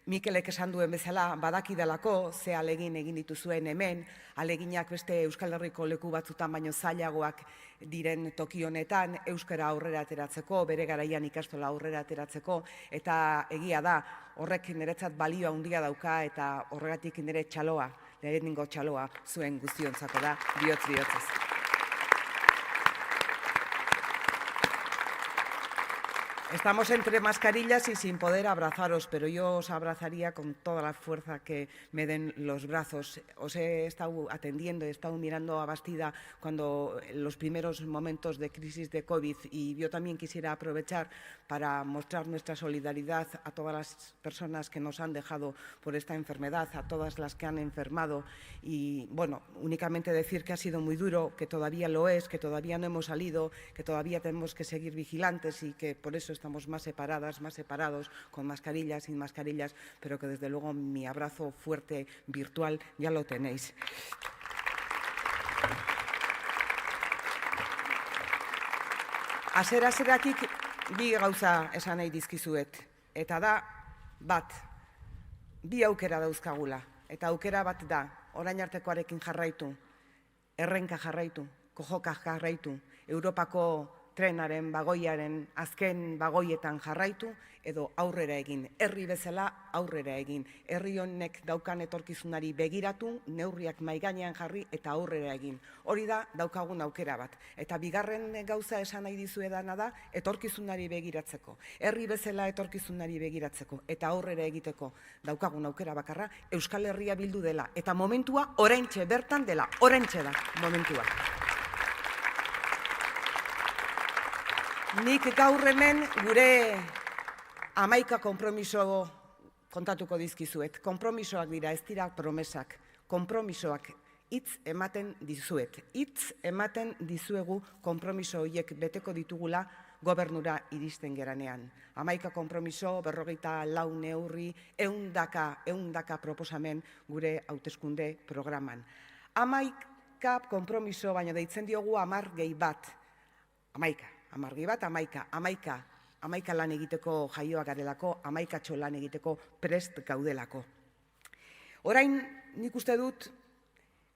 Mikelek esan duen bezala, badakidalako ze alegin egin dituzuen hemen, aleginak beste Euskal Herriko leku batzutan baino zailagoak diren toki honetan, euskara aurrera ateratzeko, bere garaian ikastola aurrera ateratzeko, eta egia da, horrek niretzat balio handia dauka, eta horregatik nire txaloa, lehenengo txaloa zuen guztiontzako da, bihotz-bihotzez. Estamos entre mascarillas y sin poder abrazaros, pero yo os abrazaría con toda la fuerza que me den los brazos. Os he estado atendiendo, he estado mirando a Bastida cuando en los primeros momentos de crisis de COVID, y yo también quisiera aprovechar para mostrar nuestra solidaridad a todas las personas que nos han dejado por esta enfermedad, a todas las que han enfermado, y bueno, únicamente decir que ha sido muy duro, que todavía lo es, que todavía no hemos salido, que todavía tenemos que seguir vigilantes y que por eso estamos más separadas, más separados, con mascarillas, sin mascarillas, pero que desde luego mi abrazo fuerte virtual ya lo tenéis. Hasieratik bi gauza esan nahi dizkizuet, eta da bat, bi aukera dauzkagula, eta aukera bat da, orain artekoarekin jarraitu, errenka jarraitu, kojoka jarraitu, Europako trenaren bagoiaren azken bagoietan jarraitu, edo aurrera egin, herri bezala aurrera egin, herri honek daukan etorkizunari begiratu, neurriak maigainean jarri eta aurrera egin. Hori da daukagun aukera bat. Eta bigarren gauza esan nahi dizuedana da etorkizunari begiratzeko, herri bezala etorkizunari begiratzeko eta aurrera egiteko daukagun aukera bakarra Euskal Herria Bildu dela. Eta momentua oraintxe bertan dela, oraintxe da momentua. Nik gaur hemen gure 11 konpromiso kontatuko dizkizuet. Konpromisoak dira, ez dira promesak. Konpromisoak hitz ematen dizuet. Hitz ematen dizuegu konpromiso horiek beteko ditugula gobernura iristen geranean. 11 konpromiso, 44 neurri, 100 proposamen gure hauteskunde programan. 11 konpromiso, baina deitzen diogu 10 gehi bat. 11. 10 gehi bat, 11. 11 lan egiteko jaioak garelako, 11 lan egiteko prest gaudelako. Orain nik uste dut,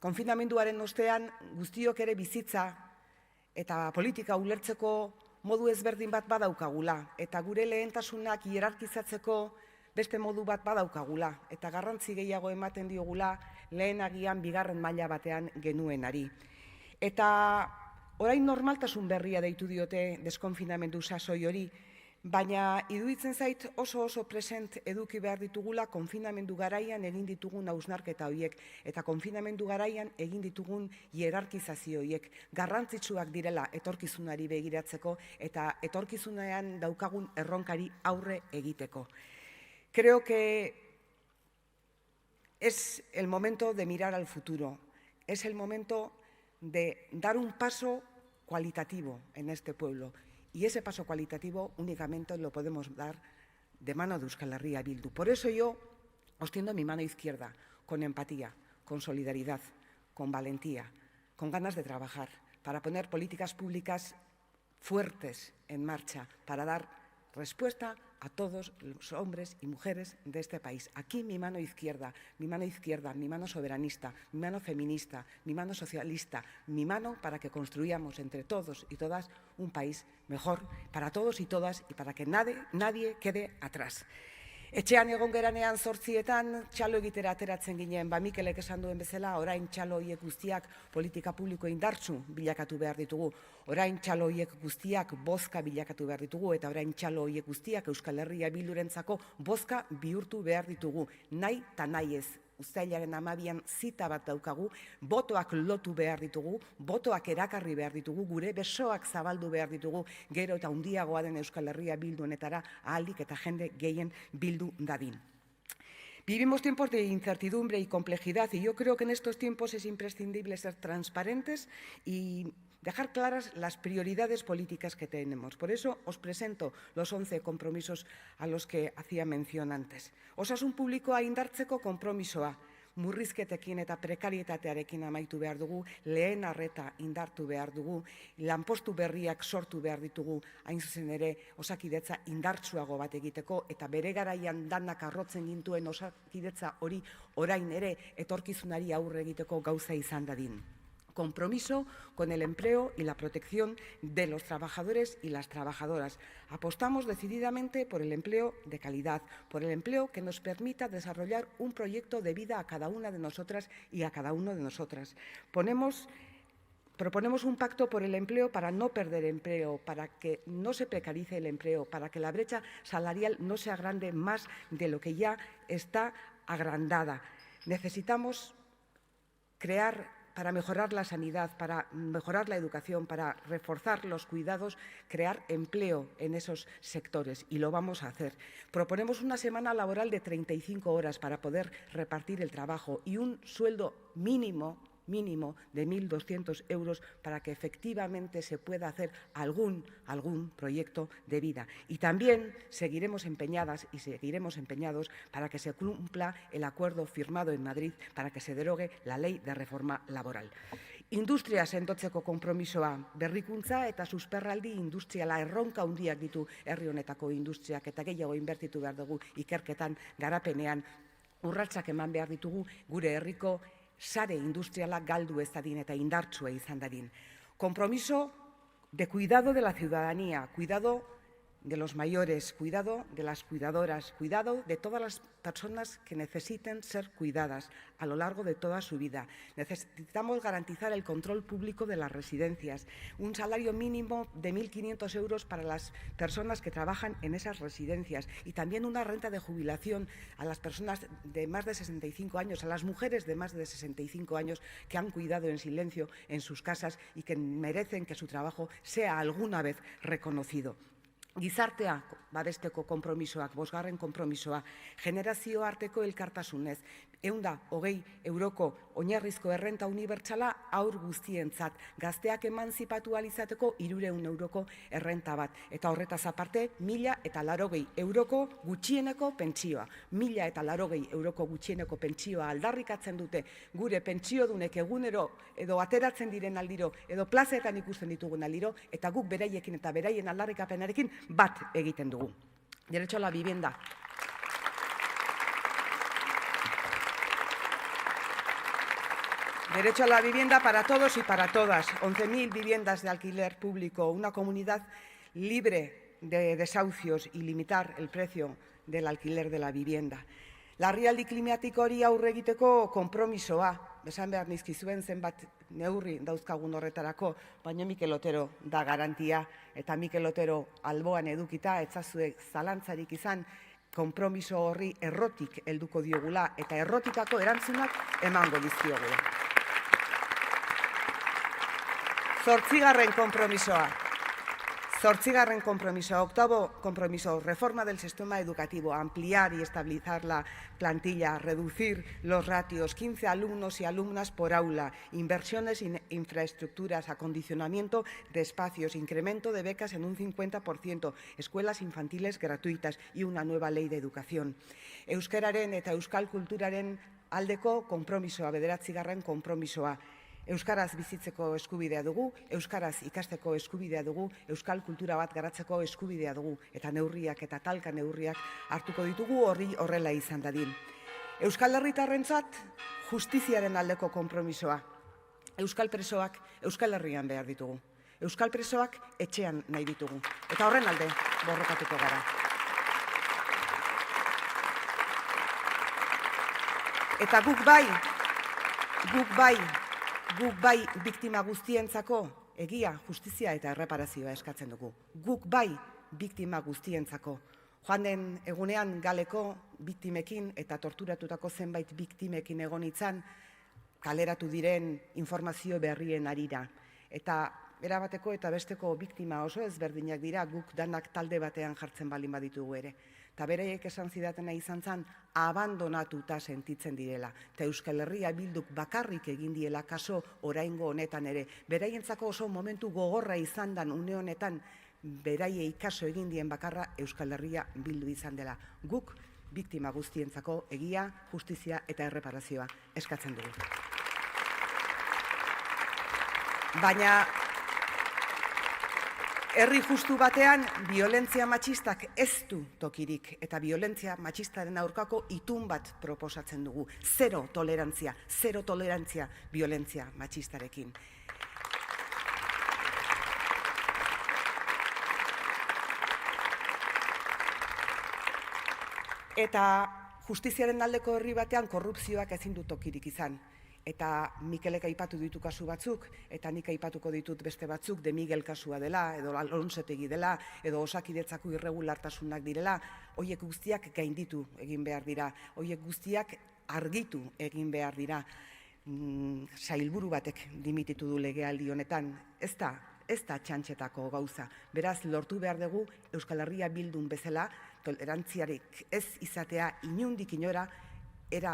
konfinamenduaren ostean guztiok ere bizitza eta politika ulertzeko modu ezberdin bat badaukagula, eta gure lehentasunak hierarkizatzeko beste modu bat badaukagula, eta garrantzi gehiago ematen diogula lehen agian bigarren maila batean genuenari. Eta orain normaltasun berria deitu diote deskonfinamendu sasoi hori, baina iruditzen zait oso present eduki behar ditugula konfinamendu garaian egin ditugun hausnarketa horiek, eta konfinamendu garaian egin ditugun hierarkizazio horiek garrantzitsuak direla etorkizunari begiratzeko eta etorkizunean daukagun erronkari aurre egiteko. Creo que es el momento de mirar al futuro, es el momento de dar un paso cualitativo en este pueblo. Y ese paso cualitativo únicamente lo podemos dar de mano de Euskal Herria Bildu. Por eso yo os tiendo mi mano izquierda, con empatía, con solidaridad, con valentía, con ganas de trabajar, para poner políticas públicas fuertes en marcha, para dar respuesta a todos los hombres y mujeres de este país. Aquí mi mano izquierda, mi mano soberanista, mi mano feminista, mi mano socialista, mi mano para que construyamos entre todos y todas un país mejor para todos y todas y para que nadie quede atrás. Etxean egon geranean 8etan txalo egitera ateratzen ginen, Mikelek esan duen bezala, orain txalo horiek guztiak politika publiko indartsu bilakatu behar ditugu, orain txalo horiek guztiak bozka bilakatu behar ditugu, eta orain txalo horiek guztiak Euskal Herria Bildurentzako bozka bihurtu behar ditugu, nahi eta nahi ez. Uztailaren 12an zita bat daukagu, botoak lotu behar ditugu, botoak erakarri behar ditugu, gure besoak zabaldu behar ditugu, gero eta handiagoa den Euskal Herria Bilduenetara ahalik eta jende gehien bildu dadin. Vivimos tiempos de incertidumbre y complejidad, y yo creo que en estos tiempos es imprescindible ser transparentes y dejar claras las prioridades políticas que tenemos. Por eso os presento los 11 compromisos a los que hacía mención antes. Osasun publikoa indartzeko konpromisoa, murrizketekin eta prekarietatearekin amaitu behar dugu, lehen arreta indartu behar dugu, lanpostu berriak sortu behar ditugu, hain zuzen ere osakidetza indartsuago bat egiteko, eta bere garaian danak arrotzen gintuen osakidetza hori orain ere etorkizunari aurre egiteko gauza izan dadin. Compromiso con el empleo y la protección de los trabajadores y las trabajadoras. Apostamos decididamente por el empleo de calidad, por el empleo que nos permita desarrollar un proyecto de vida a cada una de nosotras y a cada uno de nosotras. Ponemos Proponemos un pacto por el empleo para no perder empleo, para que no se precarice el empleo, para que la brecha salarial no se agrande más de lo que ya está agrandada. Necesitamos crear, para mejorar la sanidad, para mejorar la educación, para reforzar los cuidados, crear empleo en esos sectores, y lo vamos a hacer. Proponemos una semana laboral de 35 horas para poder repartir el trabajo y un sueldo mínimo de 1.200 euros para que efectivamente se pueda hacer algún proyecto de vida. Y también seguiremos empeñadas y seguiremos empeñados para que se cumpla el acuerdo firmado en Madrid para que se derogue la ley de reforma laboral. Industria sendotzeko konpromisoa, berrikuntza eta susperraldi industriala erronka handiak ditu herri honetako industriak eta gehiago inbertitu behar dugu ikerketan, garapenean, urratsak eman behar ditugu gure herriko sare industriala galdu ez dadin eta indartsua izan dadin. Compromiso de cuidado de la ciudadanía, cuidado de los mayores, cuidado de las cuidadoras, cuidado de todas las personas que necesiten ser cuidadas a lo largo de toda su vida. Necesitamos garantizar el control público de las residencias, un salario mínimo de 1.500 euros para las personas que trabajan en esas residencias y también una renta de jubilación a las personas de más de 65 años, a las mujeres de más de 65 años que han cuidado en silencio en sus casas y que merecen que su trabajo sea alguna vez reconocido. Gizartea babesteko konpromisoak, 5. konpromisoa, generazio arteko elkartasunez, 120 euroko oinarrizko errenta unibertsala haur guztientzat, gazteak emantzipatu ahal izateko 300 euroko errenta bat, eta horretaz aparte 1.080 euroko gutxieneko pentsioa. 1.080 euroko gutxieneko pentsioa aldarrikatzen dute gure pentsiodunek egunero edo ateratzen diren aldiro edo plazeetan ikusten ditugun aldiro, eta guk beraiekin eta beraien aldarrikapenarekin bat egiten dugu. Derecho a la vivienda. Derecho a la vivienda para todos y para todas. 11.000 viviendas de alquiler público, una comunidad libre de desahucios y limitar el precio del alquiler de la vivienda. Larrialdi klimatiko hori aurre egiteko konpromisoa, esan behar nizkizuen zenbat neurri dauzkagun horretarako, baina Mikel Otero da garantia, eta Mikel Otero alboan edukita, etzazue zalantzarik izan, konpromiso horri errotik helduko diogula, eta errotikako erantzunak emango dizkiogula. 8. konpromisoa. 8. compromiso, 8. compromiso, reforma del sistema educativo, ampliar y estabilizar la plantilla, reducir los ratios, 15 alumnos y alumnas por aula, inversiones en infraestructuras, acondicionamiento de espacios, incremento de becas en un 50%, escuelas infantiles gratuitas y una nueva ley de educación. Euskararen eta euskal kulturaren aldeko konpromisoa, 9. konpromisoa. Euskaraz bizitzeko eskubidea dugu, euskaraz ikasteko eskubidea dugu, euskal kultura bat garatzeko eskubidea dugu, eta neurriak eta talka neurriak hartuko ditugu horri horrela izan dadin. Euskal herritarrentzat justiziaren aldeko konpromisoa. Euskal presoak Euskal Herrian behar ditugu. Euskal presoak etxean nahi ditugu. Eta horren alde borrokatuko gara. Eta guk bai biktima guztientzako egia, justizia eta erreparazioa eskatzen dugu. Guk bai biktima guztientzako. Joan den egunean galeko biktimekin eta torturatutako zenbait biktimekin egon itzan kaleratu diren informazio berrien arira. Eta erabateko eta besteko biktima oso ezberdinak dira, guk danak talde batean jartzen baldin baditugu ere. Eta beraiek esan zidatena izan zen, abandonatuta sentitzen direla. Eta Euskal Herria Bilduk bakarrik egin diela kaso oraingo honetan ere. Beraientzako oso momentu gogorra izan dan une honetan, beraiei kaso egin dien bakarra Euskal Herria Bildu izan dela. Guk biktima guztientzako egia, justizia eta erreparazioa eskatzen dugu. Baina herri justu batean, violentzia matxistak ez du tokirik, eta violentzia matxistaren aurkako itun bat proposatzen dugu. Zero tolerantzia violentzia matxistarekin. Eta justiziaren aldeko herri batean korrupzioak ezin du tokirik izan. eta Mikelek aipatu ditu kasu batzuk, eta nik aipatuko ditut beste batzuk, De Miguel kasua dela, edo Alonsetegi dela, edo Osakidetzako irregulartasunak direla, horiek guztiak gainditu egin behar dira, horiek guztiak argitu egin behar dira. Sailburu batek dimititu du legealdi honetan, ez da txantxetako gauza. Beraz, lortu behar dugu Euskal Herria Bildun bezala, tolerantziarik ez izatea inondik inora, era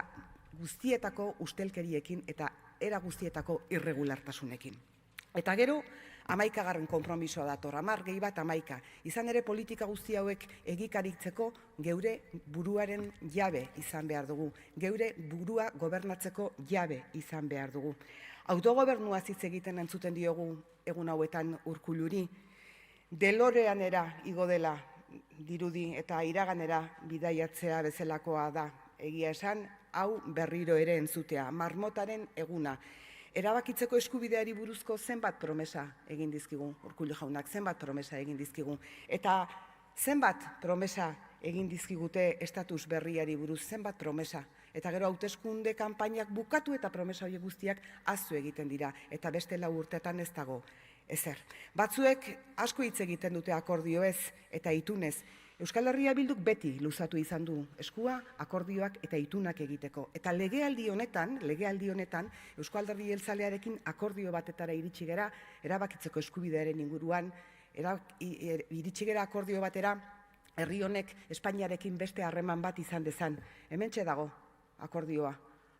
guztietako ustelkeriekin eta era guztietako irregulartasunekin. Eta gero, 11. konpromisoa dator, 10 gehi bat 11. Izan ere politika guzti hauek egikaritzeko geure buruaren jabe izan behar dugu. Geure burua gobernatzeko jabe izan behar dugu. Autogobernua hitz egiten entzuten diogu egun hauetan Urkulluri. DeLoreanera igo dela dirudi eta iraganera bidaiatzea bezalakoa da. Egia esan, hau berriro ere entzutea, marmotaren eguna. Erabakitzeko eskubideari buruzko zenbat promesa egin dizkigu, Urkullu jaunak, zenbat promesa egin dizkigu. Eta zenbat promesa egin dizkigute estatus berriari buruz, zenbat promesa. Eta gero hauteskunde kanpainak bukatu eta promesa horiek guztiak ahaztu egiten dira. Eta beste 4 urteetan ez dago ezer. Batzuek asko hitz egiten dute akordioez eta itunez. Euskal Herria Bilduk beti luzatu izan du eskua akordioak eta itunak egiteko. Eta legealdi honetan, Eusko Alderdi Jeltzalearekin akordio batetara iritsi gera, erabakitzeko eskubidearen inguruan, iritsi gera akordio batera, herri honek Espainiarekin beste harreman bat izan dezan. Hementxe dago akordioa.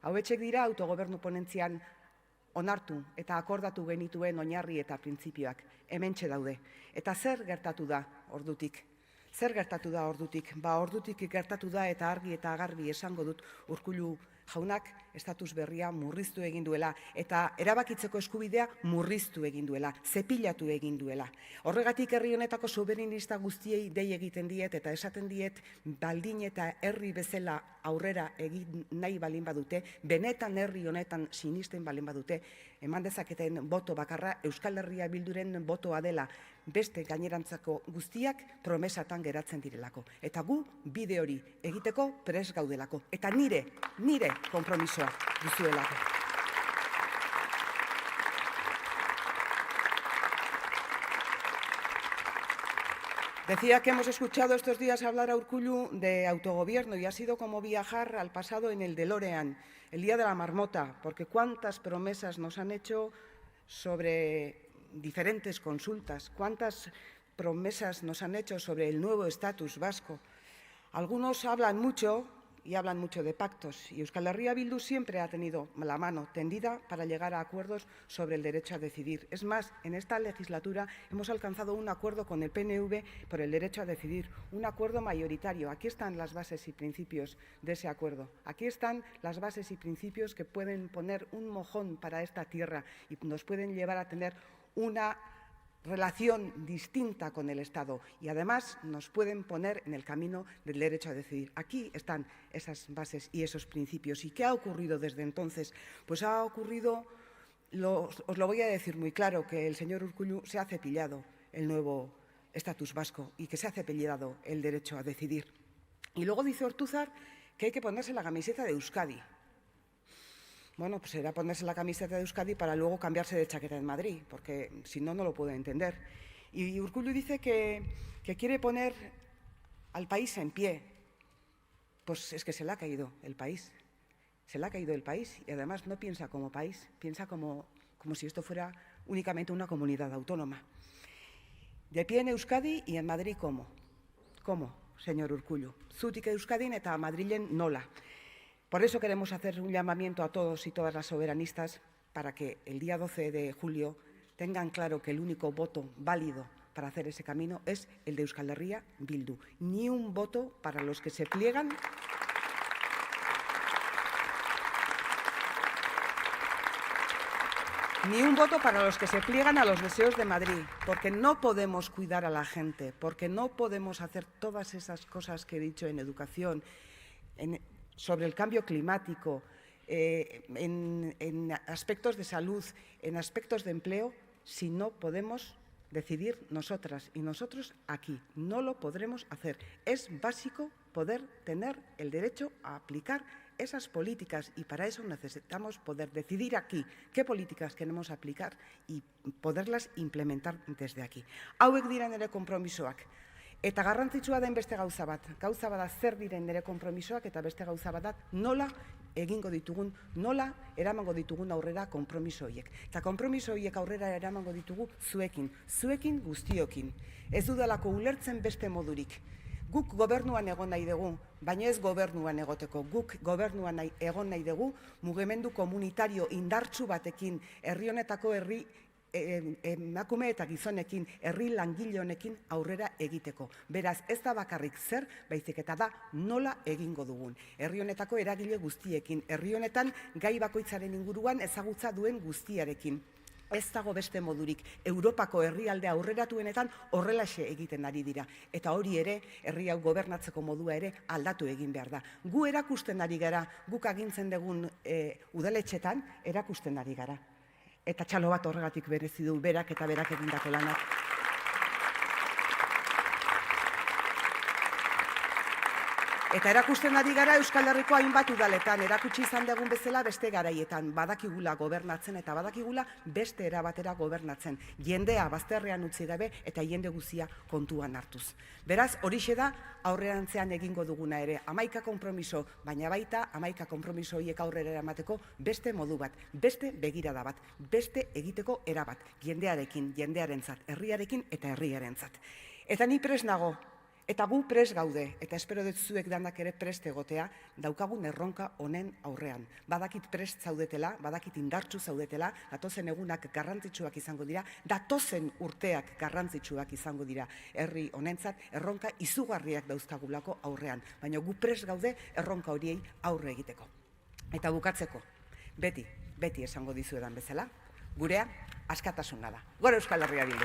Hauetxek dira autogobernu ponentzian onartu eta akordatu genituen oinarri eta printzipioak. Hementxe daude. Eta zer gertatu da ordutik? Zer gertatu da ordutik? Ordutik gertatu da eta argi eta garbi esango dut Urkullu jaunak estatus berria murriztu egin duela eta erabakitzeko eskubidea murriztu egin duela, zepilatu egin duela. Horregatik herri honetako soberanista guztiei dei egiten diet eta esaten diet baldin eta herri bezala aurrera egin nahi balin badute, benetan herri honetan sinisten balin badute, eman dezaketen boto bakarra Euskal Herria Bilduren botoa dela, beste gainerantzako guztiak promesatan geratzen direlako. Eta gu bide hori egiteko prest gaudelako. Eta nire konpromisoa duzuelako. Decía que hemos escuchado estos días hablar a Urkullu de autogobierno y ha sido como viajar al pasado en el DeLorean, el día de la marmota, porque cuántas promesas nos han hecho sobre diferentes consultas, cuántas promesas nos han hecho sobre el nuevo estatus vasco. Algunos hablan mucho de pactos y Euskal Herria Bildu siempre ha tenido la mano tendida para llegar a acuerdos sobre el derecho a decidir. Es más, en esta legislatura hemos alcanzado un acuerdo con el PNV por el derecho a decidir, un acuerdo mayoritario. Aquí están las bases y principios de ese acuerdo. Aquí están las bases y principios que pueden poner un mojón para esta tierra y nos pueden llevar a tener una relación distinta con el Estado y además nos pueden poner en el camino del derecho a decidir. Aquí están esas bases y esos principios. ¿Y qué ha ocurrido desde entonces? Pues ha ocurrido, os lo voy a decir muy claro, que el señor Urkullu se ha cepillado el nuevo estatus vasco y que se ha cepillado el derecho a decidir. Y luego dice Ortúzar que hay que ponerse la camiseta de Euskadi. Bueno, pues será ponerse la camiseta de Euskadi para luego cambiarse de chaqueta en Madrid, porque si no, no lo puedo entender. Y Urkullu dice que quiere poner al país en pie. Pues es que se le ha caído el país. Se le ha caído el país y además no piensa como país, piensa como si esto fuera únicamente una comunidad autónoma. De pie en Euskadi y en Madrid, ¿cómo? ¿Cómo, señor Urkullu? Zutik Euskadin eta Madrilen nola. Por eso queremos hacer un llamamiento a todos y todas las soberanistas para que el día 12 de julio tengan claro que el único voto válido para hacer ese camino es el de Euskal Herria Bildu. Ni un voto para los que se pliegan ni un voto para los que se pliegan a los deseos de Madrid, porque no podemos cuidar a la gente, porque no podemos hacer todas esas cosas que he dicho en educación, sobre el cambio climático, en aspectos de salud, en aspectos de empleo, si no podemos decidir nosotras y nosotros aquí. No lo podremos hacer. Es básico poder tener el derecho a aplicar esas políticas y para eso necesitamos poder decidir aquí qué políticas queremos aplicar y poderlas implementar desde aquí. Hauek dira nire konpromisoak. Eta garrantzitsua den beste gauza bat. Gauza bada zer diren nire konpromisoak eta beste gauza bat da nola egingo ditugun, nola eramango ditugun aurrera konpromiso horiek. Eta konpromiso horiek aurrera eramango ditugu zuekin guztiokin. Ez dudalako ulertzen beste modurik. Guk gobernuan egon nahi dugu, baina ez gobernuan egoteko. Guk gobernuan egon nahi dugu, mugimendu komunitario indartsu batekin, herri honetako emakume eta gizonekin, herri langile honekin aurrera egiteko. Beraz, ez da bakarrik zer, baizik eta da nola egingo dugun. Herri honetako eragile guztiekin, herri honetan gai bakoitzaren inguruan ezagutza duen guztiarekin. Ez dago beste modurik, Europako herrialde aurreratuenetan horrelaxe egiten ari dira. Eta hori ere, herri hau gobernatzeko modua ere aldatu egin behar da. Gu erakusten ari gara, guk agintzen dugun udaletxetan erakusten ari gara. Eta txalo bat horregatik berezi du berak eta berak egindako lanak. Eta erakusten ari gara Euskal Herriko hainbat udaletan, erakutsi izan dugun bezala beste garaietan, badakigula gobernatzen eta badakigula beste erabatera gobernatzen. Jendea bazterrean utzi gabe eta jende guzia kontuan hartuz. Beraz, horixe da aurrerantzean egingo duguna ere, 11 konpromiso, baina baita 11 konpromiso horiek aurrera eramateko beste modu bat, beste begirada bat, beste egiteko erabat, jendearekin, jendearentzat, herriarekin eta herriarentzat. Eta ni prest nago. Eta gu prest gaude, eta espero dut zuek danak ere prest egotea, daukagun erronka honen aurrean. Badakit prest zaudetela, badakit indartsu zaudetela, datozen egunak garrantzitsuak izango dira, datozen urteak garrantzitsuak izango dira herri honentzat, erronka izugarriak dauzkagulako aurrean. Baina gu prest gaude erronka horiei aurre egiteko. Eta bukatzeko, beti esango dizuedan bezala, gurea askatasuna da. Gora Euskal Herria Bildu!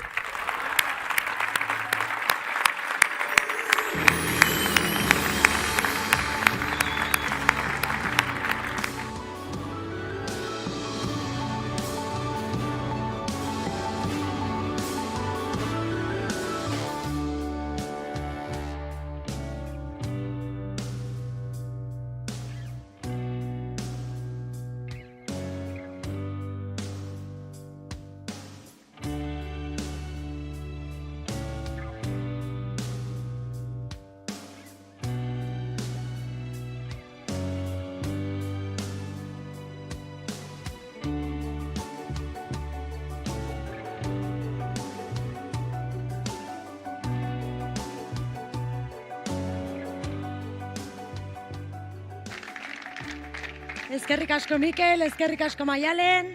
Eskerrik asko Mikel, eskerrik asko Maialen.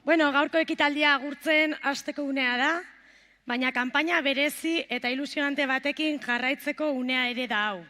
Bueno, gaurko ekitaldia agurtzen hasteko unea da, baina kanpaina berezi eta ilusionante batekin jarraitzeko unea ere da hau.